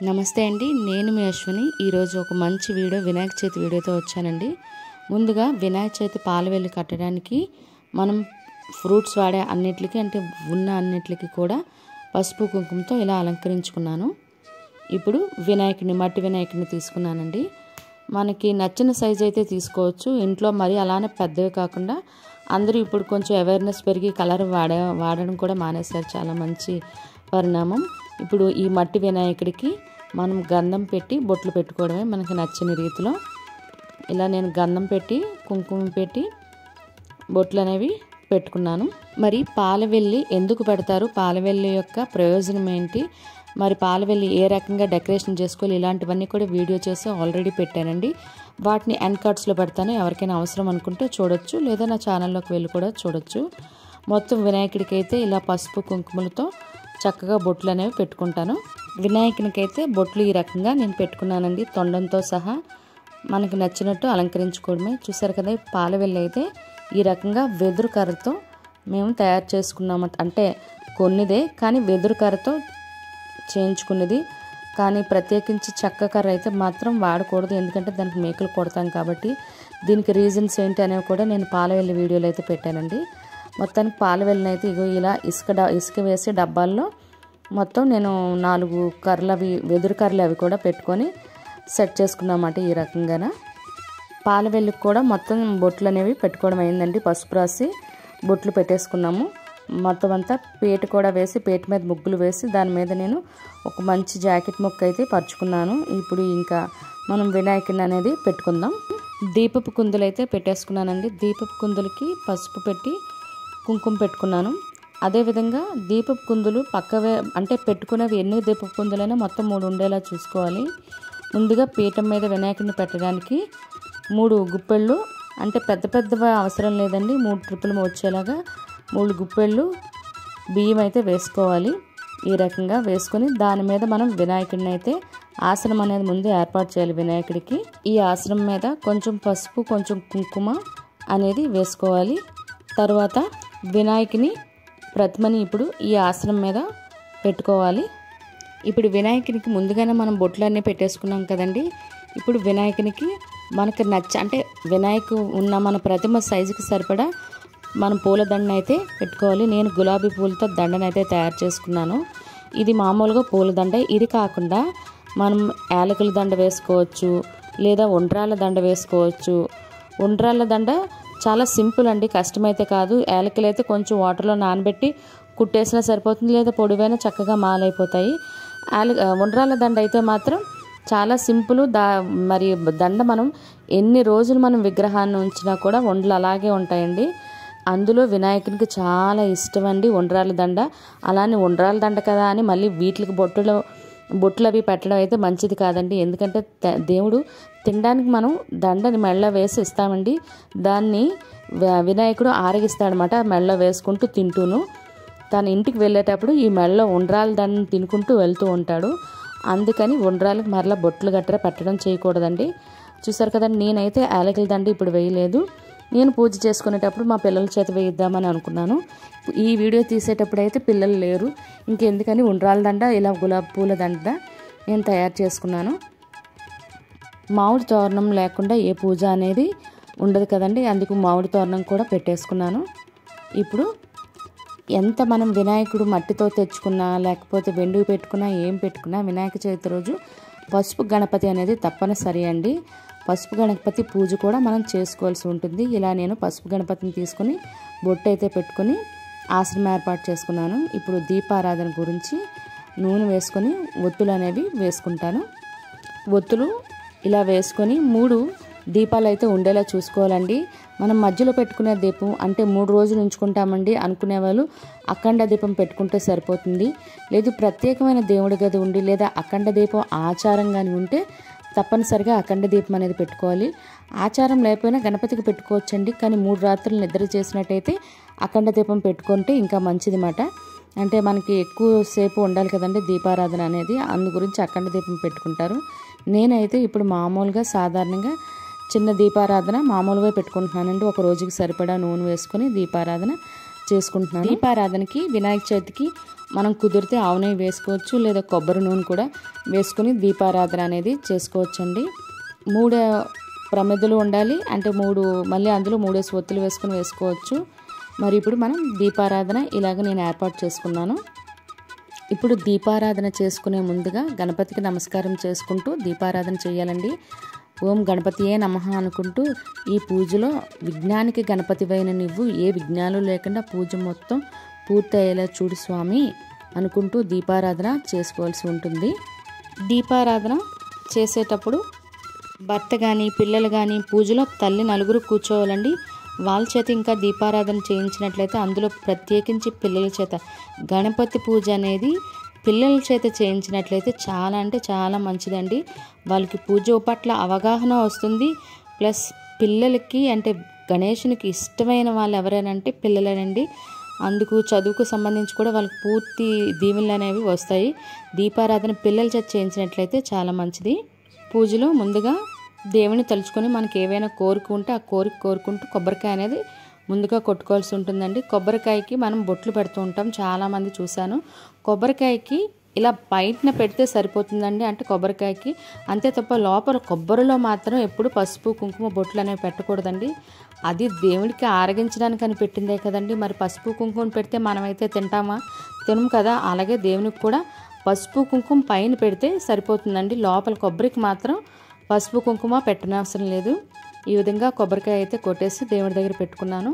నమస్తే అండి, నేను మీ అశ్విని. ఈరోజు ఒక మంచి వినాయక చవితి వీడియోతో వచ్చానండి. ముందుగా వినాయక చవితి పాలవెల్లి కట్టడానికి మనం ఫ్రూట్స్ వాడే అన్నిటికీ ఉన్న అన్నిటికీ కూడా పసుపు కుంకుమతో ఇలా అలంకరించుకున్నాను. ఇప్పుడు మట్టి వినాయకుడిని తీసుకున్నానండి. మనకి నచ్చిన సైజు అయితే తీసుకోవచ్చు. ఇంట్లో మరి అలానే పెద్దవి కాకుండా అందరూ ఇప్పుడు కొంచెం అవేర్నెస్ పెరిగి కలర్ వాడడం కూడా మానేశారు. చాలా మంచి పరిణామం. ఇప్పుడు ఈ మట్టి వినాయకుడికి మనం గంధం పెట్టి బొట్లు పెట్టుకోవడమే మనకి నచ్చిన రీతిలో. ఇలా నేను గంధం పెట్టి కుంకుమ పెట్టి బొట్లు అనేవి పెట్టుకున్నాను. మరి పాలవెల్లి ఎందుకు పెడతారు, పాలవెల్లి యొక్క ప్రయోజనం ఏంటి, మరి పాలవెల్లి ఏ రకంగా డెకరేషన్ చేసుకోవాలి, ఇలాంటివన్నీ కూడా వీడియో చేసి ఆల్రెడీ పెట్టానండి. వాటిని ఎండ్ కార్డ్స్లో పెడతాను. ఎవరికైనా అవసరం అనుకుంటే చూడొచ్చు, లేదా నా ఛానల్లోకి వెళ్ళి కూడా చూడొచ్చు. మొత్తం వినాయకుడికి అయితే ఇలా పసుపు కుంకుమలతో చక్కగా బొట్లు అనేవి పెట్టుకుంటాను. వినాయకునికి అయితే బొట్లు ఈ రకంగా నేను పెట్టుకున్నానండి. తొండంతో సహా మనకి నచ్చినట్టు అలంకరించుకోవడమే. చూసారు కదా, పాలవెల్లి అయితే ఈ రకంగా వెదురు కర్రతో మేము తయారు చేసుకున్నాము. అంటే కొన్నిదే కానీ వెదురు కర్రతో చేయించుకున్నది. కానీ ప్రత్యేకించి చెక్క కర్ర అయితే మాత్రం వాడకూడదు, ఎందుకంటే దానికి మేకలు కొడతాం కాబట్టి. దీనికి రీజన్స్ ఏంటి అనేవి కూడా నేను పాలవెల్లి వీడియోలో అయితే పెట్టానండి. మొత్తానికి పాలవెల్లిని అయితే ఇలా ఇసుక వేసి డబ్బాల్లో మొత్తం నేను 4 కర్రలు అవి వెదురు కర్రలు అవి కూడా పెట్టుకొని సెట్ చేసుకున్నామాట. ఈ రకంగాన పాలవెల్లికి కూడా మొత్తం బొట్లు అనేవి పెట్టుకోవడం అయిందండి. పసుపు రాసి బొట్లు పెట్టేసుకున్నాము. మొత్తం అంతా పేట కూడా వేసి పేట మీద ముగ్గులు వేసి దాని మీద నేను ఒక మంచి జాకెట్ ముక్క అయితే పరుచుకున్నాను. ఇప్పుడు ఇంకా మనం వినాయకుడిని అనేది పెట్టుకుందాం. దీపపు కుందులు అయితే పెట్టేసుకున్నానండి. దీపపు కుందులకి పసుపు పెట్టి కుంకుమ పెట్టుకున్నాను. అదేవిధంగా దీపపు కుందులు పక్కవే పెట్టుకునేవి ఎన్ని దీపపు కుందులైనా మొత్తం 3 ఉండేలా చూసుకోవాలి. ముందుగా పీఠం మీద వినాయకుడిని పెట్టడానికి 3 గుప్పెళ్ళు, పెద్దవి అవసరం లేదండి, 3 ట్రిప్పులు వచ్చేలాగా 3 గుప్పెళ్ళు బియ్యం అయితే వేసుకోవాలి. ఈ రకంగా వేసుకొని దాని మీద మనం వినాయకుడిని అయితే ఆసనం అనేది ముందు ఏర్పాటు చేయాలి. వినాయకుడికి ఈ ఆసనం మీద కొంచెం పసుపు కొంచెం కుంకుమ అనేది వేసుకోవాలి. తర్వాత వినాయకుని ప్రతిమని ఇప్పుడు ఈ ఆసనం మీద పెట్టుకోవాలి. ఇప్పుడు వినాయకునికి ముందుగానే మనం బొట్లన్నీ పెట్టేసుకున్నాం కదండి. ఇప్పుడు వినాయకునికి మనకు వినాయకు ఉన్న మన ప్రతిమ సైజుకి సరిపడా మనం పూలదండను అయితే పెట్టుకోవాలి. నేను గులాబీ పూలతో దండను అయితే తయారు చేసుకున్నాను. ఇది మామూలుగా పూలదండ. ఇది కాకుండా మనం యాలకుల దండ వేసుకోవచ్చు, లేదా ఉండ్రాళ్ళ దండ వేసుకోవచ్చు. ఉండ్రాళ్ళ దండ చాలా సింపుల్ అండి, కష్టమైతే కాదు. యాలకులు అయితే కొంచెం వాటర్లో నానబెట్టి కుట్టేసినా సరిపోతుంది, లేదా పొడివైనా చక్కగా మాలైపోతాయి. ఉండ్రాళ్ళ దండ అయితే మాత్రం చాలా సింపుల్. మరి దండ మనం ఎన్ని రోజులు మనం విగ్రహాన్ని ఉంచినా కూడా వండ్లు అలాగే ఉంటాయండి. అందులో వినాయకునికి చాలా ఇష్టం అండి ఉండ్రాళ్ళ దండ. అలానే ఉండ్రాళ్ళ దండ కదా అని మళ్ళీ వీటికి బొట్లు అవి పెట్టడం అయితే మంచిది కాదండి. ఎందుకంటే దేవుడు తినడానికి మనం దండని మెళ్ళ వేసి ఇస్తామండి. దాన్ని వినాయకుడు ఆరగిస్తాడనమాట, మెళ్ళ వేసుకుంటూ తింటూను. తన ఇంటికి వెళ్ళేటప్పుడు ఈ మెళ్ళలో ఉండ్రాల దండని తినుకుంటూ వెళ్తూ ఉంటాడు. అందుకని ఉండ్రాలకు మరలా బొట్లు గట్రా పెట్టడం చేయకూడదండి. చూసారు కదండి, నేనైతే యాలకుల దండ ఇప్పుడు వేయలేదు. నేను పూజ చేసుకునేటప్పుడు మా పిల్లల చేత వేయిద్దామని అనుకున్నాను. ఈ వీడియో తీసేటప్పుడు అయితే పిల్లలు లేరు, ఇంకెందుకని ఉండ్రాల దండ ఇలా గులాబీ పూల దండ నేను తయారు చేసుకున్నాను. మామిడి తోరణం లేకుండా ఏ పూజ అనేది ఉండదు కదండి, అందుకు మామిడి తోరణం కూడా పెట్టేసుకున్నాను. ఇప్పుడు ఎంత మనం వినాయకుడు మట్టితో తెచ్చుకున్నా లేకపోతే వెండివి పెట్టుకున్నా ఏం పెట్టుకున్నా వినాయక చవితి రోజు పసుపు గణపతి అనేది తప్పనిసరి అండి. పసుపు గణపతి పూజ కూడా మనం చేసుకోవాల్సి ఉంటుంది. ఇలా నేను పసుపు గణపతిని తీసుకుని బొట్టు అయితే పెట్టుకుని ఆసనం ఏర్పాటు చేసుకున్నాను. ఇప్పుడు దీపారాధన గురించి నూనె వేసుకొని ఒత్తులు అనేవి వేసుకుంటాను. ఒత్తులు ఇలా వేసుకొని 3 దీపాలు అయితే ఉండేలా చూసుకోవాలండి. మనం మధ్యలో పెట్టుకునే దీపం 3 రోజులు ఉంచుకుంటామండి అనుకునే వాళ్ళు అఖండ దీపం పెట్టుకుంటే సరిపోతుంది. లేదు ప్రత్యేకమైన దేవుడి గది ఉండి లేదా అఖండ దీపం ఆచారంగాని ఉంటే తప్పనిసరిగా అఖండ దీపం అనేది పెట్టుకోవాలి. ఆచారం లేకపోయినా గణపతికి పెట్టుకోవచ్చండి, కానీ 3 రాత్రులు నిద్ర చేసినట్టయితే అఖండ దీపం పెట్టుకుంటే ఇంకా మంచిది మాట. మనకి ఎక్కువ సేపు ఉండాలి కదండి దీపారాధన అనేది, అందు గురించి అఖండ దీపం పెట్టుకుంటారు. నేనైతే ఇప్పుడు మామూలుగా సాధారణంగా చిన్న దీపారాధన మామూలుగా పెట్టుకుంటున్నానండి. ఒక రోజుకి సరిపడా నూనె వేసుకొని దీపారాధన చేసుకుంటున్నాను. దీపారాధనకి వినాయక చవితికి మనం కుదిరితే ఆవు నెయ్యి వేసుకోవచ్చు, లేదా కొబ్బరి నూనె కూడా వేసుకొని దీపారాధన అనేది చేసుకోవచ్చండి. 3 ప్రమిదలు ఉండాలి, అంటే మళ్ళీ అందులో 3 ఒత్తులు వేసుకొని వేసుకోవచ్చు. మరి ఇప్పుడు మనం దీపారాధన ఇలాగ నేను ఏర్పాటు చేసుకున్నాను. ఇప్పుడు దీపారాధన చేసుకునే ముందుగా గణపతికి నమస్కారం చేసుకుంటూ దీపారాధన చేయాలండి. ఓం గణపతియే నమః అనుకుంటూ ఈ పూజలో విఘ్నానికి గణపతివైన నువ్వు ఏ విఘ్నాలు లేకుండా పూజ మొత్తం పూర్తయ్యేలా చూడు స్వామి అనుకుంటూ దీపారాధన చేసుకోవాల్సి ఉంటుంది. దీపారాధన చేసేటప్పుడు భర్త కానీ పిల్లలు కానీ పూజలో తల్లి నలుగురు కూర్చోవాలండి. వాళ్ళ చేత ఇంకా దీపారాధన చేయించినట్లయితే అందులో ప్రత్యేకించి పిల్లల చేత గణపతి పూజ అనేది పిల్లల చేత చేయించినట్లయితే చాలా అంటే చాలా మంచిదండి. వాళ్ళకి పూజ పట్ల అవగాహన వస్తుంది. ప్లస్ పిల్లలకి అంటే గణేశునికి ఇష్టమైన వాళ్ళు ఎవరైనా అంటే పిల్లలేనండి. అందుకు చదువుకు సంబంధించి కూడా వాళ్ళకి పూర్తి దీవెనలు అనేవి వస్తాయి. దీపారాధన పిల్లల చేత చేయించినట్లయితే చాలా మంచిది. పూజలో ముందుగా దేవుని తలుచుకొని మనకి ఏవైనా కోరిక ఉంటే ఆ కోరిక కోరుకుంటూ కొబ్బరికాయ అనేది ముందుగా కొట్టుకోవాల్సి ఉంటుందండి. కొబ్బరికాయకి మనం బొట్లు పెడుతూ ఉంటాం, చాలామంది చూశాను. కొబ్బరికాయకి ఇలా బయటన పెడితే సరిపోతుందండి, అంటే కొబ్బరికాయకి అంతే తప్ప లోపల కొబ్బరిలో మాత్రం ఎప్పుడు పసుపు కుంకుమ బొట్లు అనేవి పెట్టకూడదండి. అది దేవుడికి ఆరగించడానికి అని పెట్టిందే కదండి. మరి పసుపు కుంకుమ పెడితే మనమైతే తినం కదా. అలాగే దేవునికి కూడా పసుపు కుంకుమ పైన పెడితే సరిపోతుందండి. లోపల కొబ్బరికి మాత్రం పసుపు కుంకుమ పెట్టనవసరం లేదు. ఈ విధంగా కొబ్బరికాయ అయితే కొట్టేసి దేవుడి దగ్గర పెట్టుకున్నాను.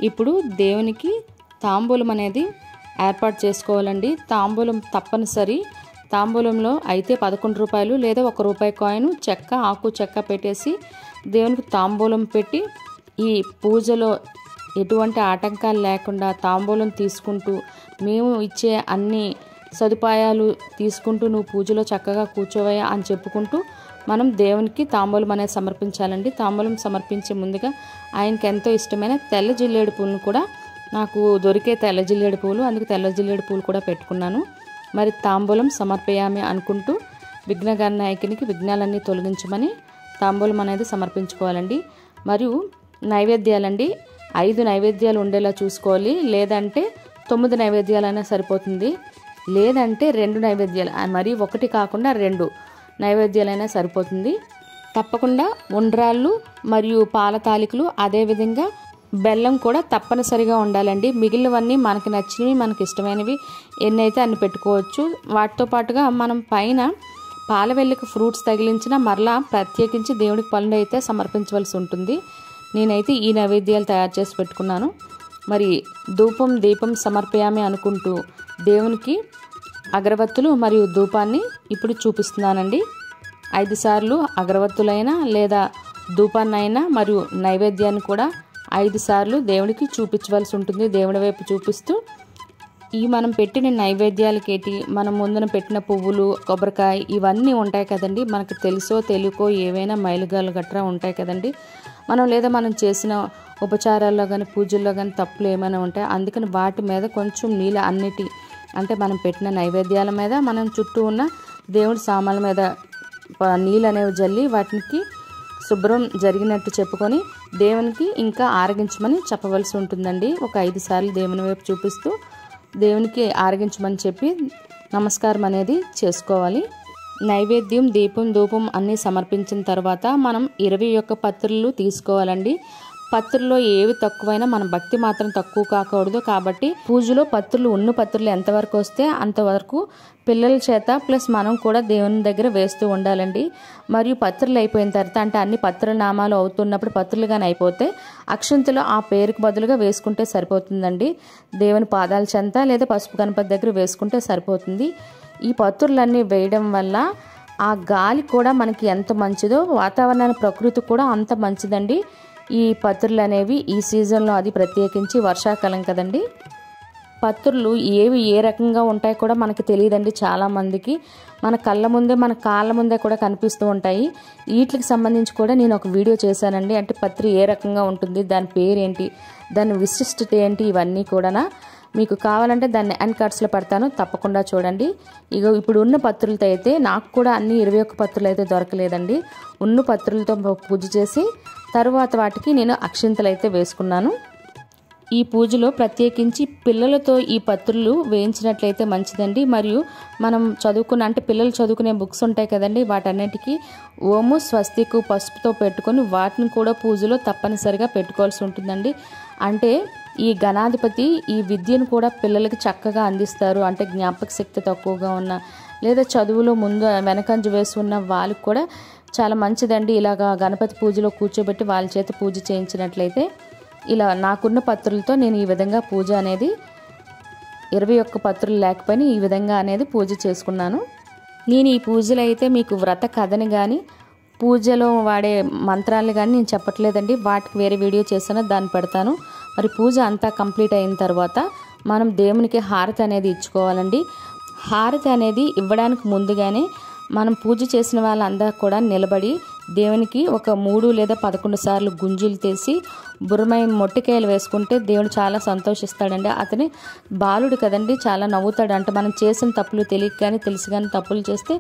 ఇప్పుడు దేవునికి తాంబూలం అనేది ఏర్పాటు చేసుకోవాలండి. తాంబూలం తప్పనిసరి. తాంబూలంలో అయితే 11 రూపాయలు లేదా ₹1 కాయిన్ ఆకు చెక్క పెట్టేసి దేవునికి తాంబూలం పెట్టి ఈ పూజలో ఎటువంటి ఆటంకాలు లేకుండా తాంబూలం తీసుకుంటూ మేము ఇచ్చే అన్ని సదుపాయాలు తీసుకుంటూ నువ్వు పూజలో చక్కగా కూర్చోవయ్యా అని చెప్పుకుంటూ మనం దేవునికి తాంబూలం అనేది సమర్పించాలండి. తాంబూలం సమర్పించే ముందుగా ఆయనకి ఎంతో ఇష్టమైన తెల్ల జిల్లేడు పూలను కూడా నాకు దొరికే తెల్ల జిల్లేడు పూలు, అందుకు తెల్ల జిల్లేడు పూలు కూడా పెట్టుకున్నాను. మరి తాంబూలం సమర్పయామి అనుకుంటూ విఘ్నగణనాయకునికి విఘ్నాలన్నీ తొలగించమని తాంబూలం అనేది సమర్పించుకోవాలండి. మరియు నైవేద్యాలండి 5 నైవేద్యాలు ఉండేలా చూసుకోవాలి. లేదంటే 9 నైవేద్యాలైనా సరిపోతుంది. లేదంటే 2 నైవేద్యాలు, మరి 1 కాకుండా 2 నైవేద్యాలైనా సరిపోతుంది. తప్పకుండా ఉండ్రాళ్ళు మరియు పాల తాలికలు, అదేవిధంగా బెల్లం కూడా తప్పనిసరిగా ఉండాలండి. మిగిలినవన్నీ మనకి నచ్చినవి మనకి ఇష్టమైనవి ఎన్నైతే అన్ని పెట్టుకోవచ్చు. వాటితో పాటుగా మనం పైన పాలవెల్లికి ఫ్రూట్స్ తగిలించిన మరలా ప్రత్యేకించి దేవుడికి పళ్ళు అయితే సమర్పించవలసి ఉంటుంది. నేనైతే ఈ నైవేద్యాలు తయారు చేసి పెట్టుకున్నాను. మరి ధూపం దీపం సమర్పయామి అనుకుంటూ దేవునికి అగరవత్తులు మరియు ధూపాన్ని ఇప్పుడు చూపిస్తున్నానండి. 5 సార్లు అగరవత్తులైనా లేదా ధూపాన్నైనా మరియు నైవేద్యాన్ని కూడా 5 సార్లు దేవుడికి చూపించవలసి ఉంటుంది. దేవుడి వైపు చూపిస్తూ ఈ మనం పెట్టిన నైవేద్యాలకేటి మనం ముందున పెట్టిన పువ్వులు కొబ్బరికాయ ఇవన్నీ ఉంటాయి కదండి. మనకు తెలుసో తెలియకో ఏవైనా మైలుగాలు గట్రా ఉంటాయి కదండి. మనం చేసిన ఉపచారాల్లో కానీ పూజల్లో కానీ తప్పులు ఏమైనా ఉంటాయి. అందుకని వాటి మీద కొంచెం నీళ్ళు అన్నిటి అంటే మనం పెట్టిన నైవేద్యాల మీద మనం చుట్టూ ఉన్న దేవుడి సామాన్ల మీద నీళ్ళు అనేవి జల్లి వాటికి శుభ్రం జరిగినట్టు చెప్పుకొని దేవునికి ఇంకా ఆరగించమని చెప్పవలసి ఉంటుందండి. ఒక 5 సార్లు దేవుని వైపు చూపిస్తూ దేవునికి ఆరగించమని చెప్పి నమస్కారం అనేది చేసుకోవాలి. నైవేద్యం దీపం ధూపం అన్నీ సమర్పించిన తర్వాత మనం 21 పత్రులు తీసుకోవాలండి. పత్రుల్లో ఏవి తక్కువైనా మన భక్తి మాత్రం తక్కువ కాకూడదు. కాబట్టి పూజలో ఉన్న పత్రులు ఎంతవరకు వస్తే అంతవరకు పిల్లల చేత ప్లస్ మనం కూడా దేవుని దగ్గర వేస్తూ ఉండాలండి. మరియు పత్రులు అయిపోయిన తర్వాత అంటే అన్ని పత్రుల నామాలు అవుతున్నప్పుడు పత్రులు కానీ అయిపోతే అక్షంతలు ఆ పేరుకు బదులుగా వేసుకుంటే సరిపోతుందండి. దేవుని పాదాల చెంత లేదా పసుపు గణపతి దగ్గర వేసుకుంటే సరిపోతుంది. ఈ పత్రులన్నీ వేయడం వల్ల ఆ గాలి కూడా మనకి ఎంత మంచిదో వాతావరణాన్ని ప్రకృతి కూడా అంత మంచిదండి. ఈ పత్రులు అనేవి ఈ సీజన్లో అది ప్రత్యేకించి వర్షాకాలం కదండి. పత్రులు ఏవి ఏ రకంగా ఉంటాయి కూడా మనకి తెలియదండి. చాలామందికి మన కళ్ళ ముందే మన కాళ్ళ ముందే కూడా కనిపిస్తూ ఉంటాయి. వీటికి సంబంధించి కూడా నేను ఒక వీడియో చేశానండి. అంటే పత్రి ఏ రకంగా ఉంటుంది, దాని పేరేంటి, దాని విశిష్టత ఏంటి, ఇవన్నీ కూడా మీకు కావాలంటే దాన్ని ఎండ్ కార్డ్స్లో పెడతాను, తప్పకుండా చూడండి. ఇప్పుడు ఉన్న పత్రులతో అయితే నాకు కూడా అన్ని 21 పత్రులు అయితే దొరకలేదండి. ఉన్న పత్రులతో పూజ చేసి తర్వాత వాటికి నేను అక్షింతలు అయితే వేసుకున్నాను. ఈ పూజలో ప్రత్యేకించి పిల్లలతో ఈ పత్రులు వేయించినట్లయితే మంచిదండి. మరియు మనం చదువుకున్న అంటే పిల్లలు చదువుకునే బుక్స్ ఉంటాయి కదండి, వాటన్నిటికీ ఓము స్వస్తికు పసుపుతో పెట్టుకొని వాటిని కూడా పూజలో తప్పనిసరిగా పెట్టుకోవాల్సి ఉంటుందండి. అంటే ఈ గణాధిపతి ఈ విద్యను కూడా పిల్లలకి చక్కగా అందిస్తారు. అంటే జ్ఞాపక శక్తి తక్కువగా ఉన్న లేదా చదువులో ముందు వెనకంజ వేసి ఉన్న వాళ్ళకి కూడా చాలా మంచిదండి. ఇలాగా గణపతి పూజలో కూర్చోబెట్టి వాళ్ళ చేత పూజ చేయించినట్లయితే. ఇలా నాకున్న పత్రులతో నేను ఈ విధంగా పూజ అనేది 21 పత్రులు లేకపోయినా ఈ విధంగా అనేది పూజ చేసుకున్నాను. నేను ఈ పూజలో అయితే మీకు వ్రత కథని కానీ పూజలో వాడే మంత్రాలు కానీ నేను చెప్పట్లేదండి. వాటికి వేరే వీడియో చేశాను, దాన్ని పెడతాను. మరి పూజ అంతా కంప్లీట్ అయిన తర్వాత మనం దేవునికి హారతి అనేది ఇచ్చుకోవాలండి. హారతి అనేది ఇవ్వడానికి ముందుగానే మనం పూజ చేసిన వాళ్ళందరూ కూడా నిలబడి దేవునికి ఒక 3 లేదా 11 సార్లు గుంజులు తీసి బుర్రమై మొట్టికాయలు వేసుకుంటే దేవుడు చాలా సంతోషిస్తాడండి. అతని బాలుడు కదండి, చాలా నవ్వుతాడు. అంటే మనం చేసిన తప్పులు తెలియక కానీ తెలిసి కానీ తప్పులు చేస్తే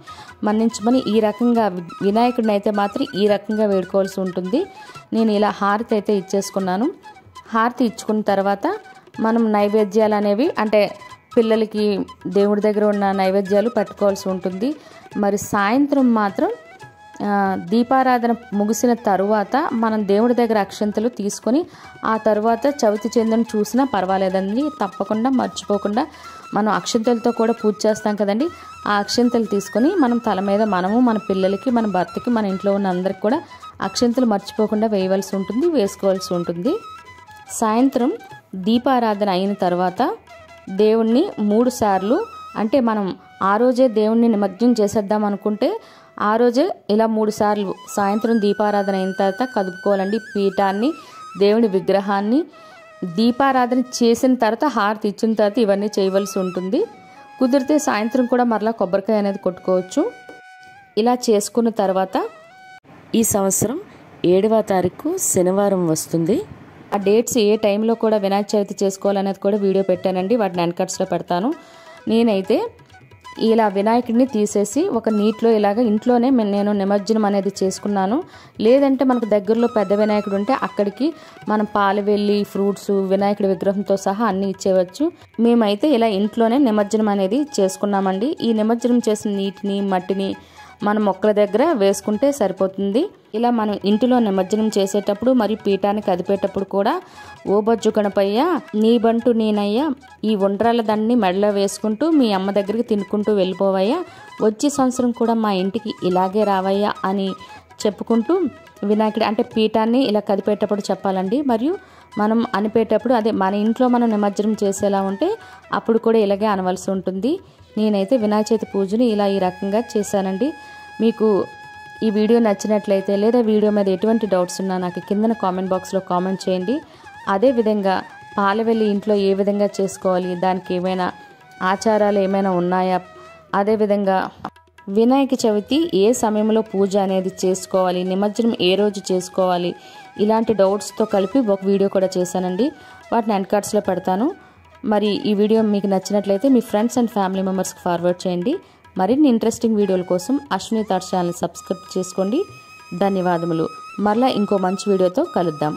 మన్నించమని ఈ రకంగా వినాయకుడిని అయితే మాత్రం ఈ రకంగా వేడుకోవాల్సి ఉంటుంది. నేను ఇలా హారతి అయితే ఇచ్చేసుకున్నాను. హారతి ఇచ్చుకున్న తర్వాత మనం నైవేద్యాలు అనేవి అంటే పిల్లలకి దేవుడి దగ్గర ఉన్న నైవేద్యాలు పెట్టుకోవాల్సి ఉంటుంది. మరి సాయంత్రం మాత్రం దీపారాధన ముగిసిన తరువాత మనం దేవుడి దగ్గర అక్షంతలు తీసుకొని ఆ తర్వాత చవితి చెందును చూసినా పర్వాలేదండి. తప్పకుండా మర్చిపోకుండా మనం అక్షంతలతో కూడా పూజ చేస్తాం కదండి, ఆ అక్షంతలు తీసుకొని మనం తల మీద మనము మన పిల్లలకి మన భర్తకి మన ఇంట్లో ఉన్న అందరికి కూడా అక్షంతలు మర్చిపోకుండా వేయవలసి ఉంటుంది, వేసుకోవాల్సి ఉంటుంది. సాయంత్రం దీపారాధన అయిన తర్వాత దేవుణ్ణి 3 సార్లు అంటే మనం ఆ రోజే దేవుణ్ణి నిమజ్జనం చేసేద్దాం అనుకుంటే ఆ రోజే ఇలా 3 సార్లు సాయంత్రం దీపారాధన అయిన తర్వాత కదుపుకోవాలండి. పీఠాన్ని, దేవుని విగ్రహాన్ని దీపారాధన చేసిన తర్వాత హారతి ఇచ్చిన తర్వాత ఇవన్నీ చేయవలసి ఉంటుంది. కుదిరితే సాయంత్రం కూడా మరలా కొబ్బరికాయ అనేది కొట్టుకోవచ్చు. ఇలా చేసుకున్న తర్వాత ఈ సంవత్సరం 7వ తారీఖు శనివారం వస్తుంది. ఆ డేట్స్ ఏ టైంలో కూడా వినాయక చవితి చేసుకోవాలనేది కూడా వీడియో పెట్టానండి, వాటిని ఎన్కట్స్లో పెడతాను. నేనైతే ఇలా వినాయకుడిని తీసేసి ఒక నీటిలో ఇలాగ ఇంట్లోనే నేను నిమజ్జనం అనేది చేసుకున్నాను. లేదంటే మనకు దగ్గరలో పెద్ద వినాయకుడు ఉంటే అక్కడికి మనం పాలు వెళ్ళి ఫ్రూట్స్ వినాయకుడి విగ్రహంతో సహా అన్నీ ఇచ్చేవచ్చు. మేమైతే ఇలా ఇంట్లోనే నిమజ్జనం అనేది చేసుకున్నామండి. ఈ నిమజ్జనం చేసిన నీటిని మట్టిని మనం మొక్కల దగ్గర వేసుకుంటే సరిపోతుంది. ఇలా మనం ఇంటిలో నిమజ్జనం చేసేటప్పుడు మరియు పీఠాన్ని కదిపేటప్పుడు కూడా ఓ బొజ్జు గణపయ్య నీ బంటు నేనయ్యా, ఈ ఉండ్రాల దండని మెడలో వేసుకుంటూ మీ అమ్మ దగ్గరికి తినుకుంటూ వెళ్ళిపోవయ్యా, వచ్చే సంవత్సరం కూడా మా ఇంటికి ఇలాగే రావయ్యా అని చెప్పుకుంటూ వినాయకుడి అంటే పీఠాన్ని ఇలా కదిపేటప్పుడు చెప్పాలండి. మరియు మనం అనిపేటప్పుడు అదే మన ఇంట్లో మనం నిమజ్జనం చేసేలా ఉంటే అప్పుడు కూడా ఇలాగే అనవలసి ఉంటుంది. నేనైతే వినాయక చవితి పూజని ఇలా ఈ రకంగా చేశానండి. మీకు ఈ వీడియో నచ్చినట్లయితే లేదా వీడియో మీద ఎటువంటి డౌట్స్ ఉన్నా నాకు కిందన కామెంట్ బాక్స్లో కామెంట్ చేయండి. అదేవిధంగా పాలవెల్లి ఇంట్లో ఏ విధంగా చేసుకోవాలి, దానికి ఏమైనా ఆచారాలు ఏమైనా ఉన్నాయా, అదేవిధంగా వినాయక చవితి ఏ సమయంలో పూజ అనేది చేసుకోవాలి, నిమజ్జనం ఏ రోజు చేసుకోవాలి, ఇలాంటి డౌట్స్తో కలిపి ఒక వీడియో కూడా చేశానండి. వాటిని ఎండ్ కార్డ్స్లో పెడతాను. మరి ఈ వీడియో మీకు నచ్చినట్లయితే మీ ఫ్రెండ్స్ అండ్ ఫ్యామిలీ మెంబర్స్కి ఫార్వర్డ్ చేయండి. మరిన్ని ఇంట్రెస్టింగ్ వీడియోల కోసం అశ్విని థాట్స్ ఛానల్ సబ్స్క్రైబ్ చేసుకోండి. ధన్యవాదములు. మరలా ఇంకో మంచి వీడియోతో కలుద్దాం.